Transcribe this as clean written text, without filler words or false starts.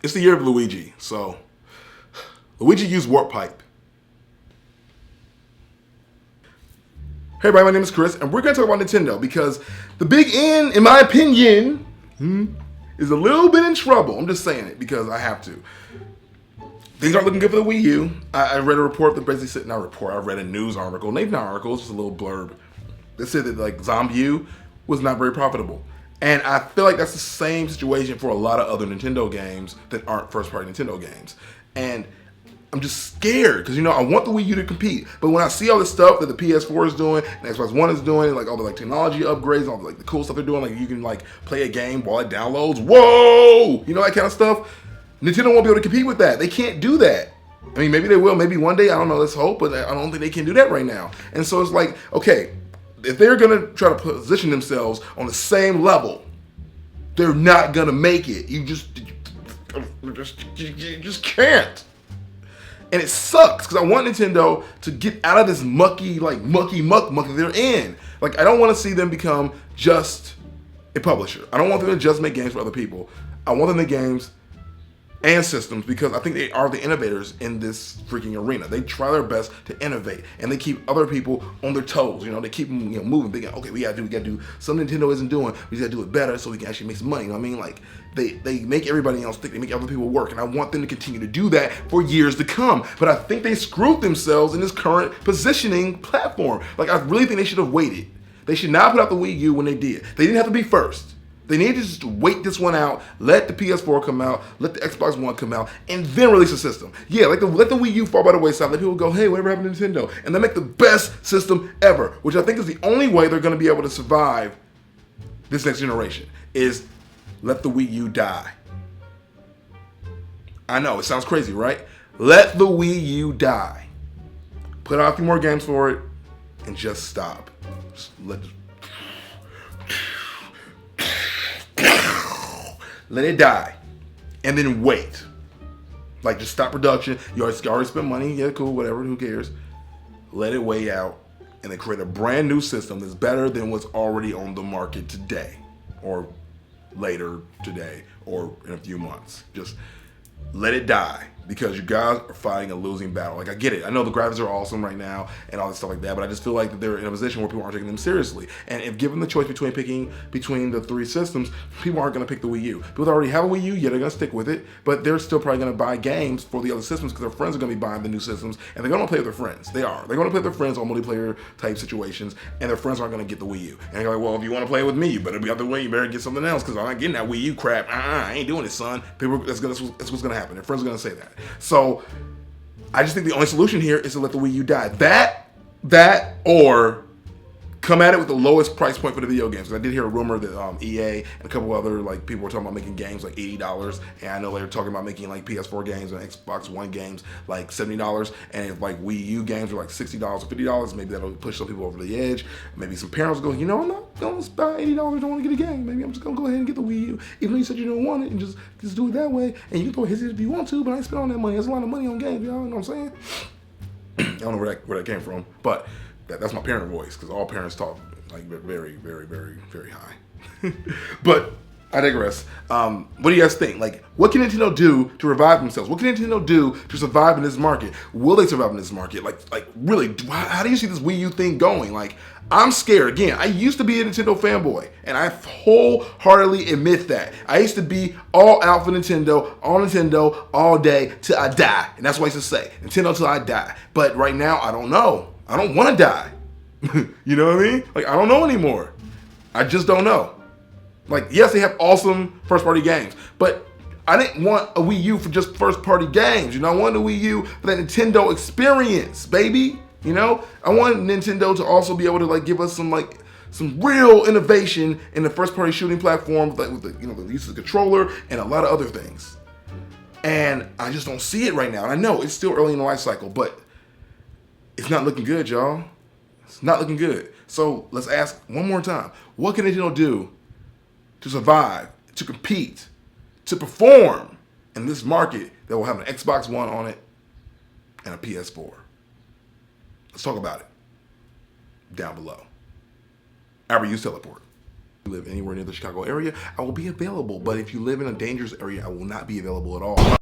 It's the year of Luigi. So Luigi used warp pipe. Hey everybody, my name is Chris, and we're going to talk about Nintendo because the big N, in my opinion, is a little bit in trouble. I'm just saying it because I have to. Things aren't looking good for the Wii U. I read a report that basically said, not a report, I read a news article, maybe not an article, it's just a little blurb, that said that like Zombie U was not very profitable. And I feel like that's the same situation for a lot of other Nintendo games that aren't first-party Nintendo games. And I'm just scared because, you know, I want the Wii U to compete. But when I see all the stuff that the PS4 is doing and Xbox One is doing, like all the like technology upgrades, all the like the cool stuff they're doing, like you can like play a game while it downloads. Whoa! You know, that kind of stuff. Nintendo won't be able to compete with that. They can't do that. I mean, maybe they will. Maybe one day. I don't know. Let's hope. But I don't think they can do that right now. And so it's like, okay, if they're going to try to position themselves on the same level, they're not going to make it. You just can't. And it sucks because I want Nintendo to get out of this mucky muck they're in. Like, I don't want to see them become just a publisher. I don't want them to just make games for other people. I want them to make games and systems because I think they are the innovators in this freaking arena. They try their best to innovate and they keep other people on their toes. You know, they keep them, you know, moving. They go, okay, we gotta do something Nintendo isn't doing. We just gotta do it better so we can actually make some money. You know what I mean? Like they make everybody else think, they make other people work, and I want them to continue to do that for years to come. But I think they screwed themselves in this current positioning platform. Like I really think they should have waited. They should not put out the Wii U when they did. They didn't have to be first. They need to just wait this one out, let the PS4 come out, let the Xbox One come out, and then release a system. Yeah, let the Wii U fall by the wayside. Let people go, hey, whatever happened to Nintendo? And they make the best system ever, which I think is the only way they're going to be able to survive this next generation, is let the Wii U die. I know, it sounds crazy, right? Let the Wii U die. Put out a few more games for it, and just stop. Just let it die, and then wait. Like, just stop production. You already spent money. Yeah, cool, whatever. Who cares? Let it weigh out, and then create a brand new system that's better than what's already on the market today, or later today, or in a few months. Just let it die, because you guys are fighting a losing battle. Like, I get it. I know the graphics are awesome right now and all this stuff like that, but I just feel like that they're in a position where people aren't taking them seriously. And if given the choice between the three systems, people aren't going to pick the Wii U. People that already have a Wii U, yeah, they're going to stick with it, but they're still probably going to buy games for the other systems because their friends are going to be buying the new systems, and they're going to play with their friends. They are. They're going to play with their friends on multiplayer type situations, and their friends aren't going to get the Wii U. And they're like, well, if you want to play with me, you better be out the way. You better get something else because I'm not getting that Wii U crap. I ain't doing it, son. That's what's going to happen. Their friends are going to say that. So I just think the only solution here is to let the Wii U die. That, or come at it with the lowest price point for the video games. I did hear a rumor that EA and a couple other like people were talking about making games like $80, and I know they were talking about making like PS4 games and Xbox One games like $70, and if like Wii U games are like $60 or $50, maybe that'll push some people over the edge. Maybe some parents will go, you know, I'm not going to spend $80, don't want to get a game. Maybe I'm just going to go ahead and get the Wii U, even though you said you don't want it, and just do it that way. And you can throw his if you want to, but I ain't spend all that money. There's a lot of money on games, y'all. You know what I'm saying? I don't know where that came from, but that's my parent voice, because all parents talk like very, very, very, very high. But I digress. What do you guys think? Like, what can Nintendo do to revive themselves? What can Nintendo do to survive in this market? Will they survive in this market? Like really, how do you see this Wii U thing going? Like, I'm scared. Again, I used to be a Nintendo fanboy, and I wholeheartedly admit that. I used to be all out for Nintendo, all day till I die. And that's what I used to say, Nintendo till I die. But right now, I don't know. I don't want to die. You know what I mean? Like, I don't know anymore. I just don't know. Like, yes, they have awesome first-party games, but I didn't want a Wii U for just first-party games. You know, I wanted a Wii U for that Nintendo experience, baby. You know, I wanted Nintendo to also be able to like give us some real innovation in the first-party shooting platform, like with the use of the controller and a lot of other things. And I just don't see it right now. And I know it's still early in the life cycle, but it's not looking good, y'all. It's not looking good. So let's ask one more time. What can Nintendo do to survive, to compete, to perform in this market that will have an Xbox One on it and a PS4? Let's talk about it down below. Use teleport. live anywhere near the Chicago area, I will be available. But if you live in a dangerous area, I will not be available at all.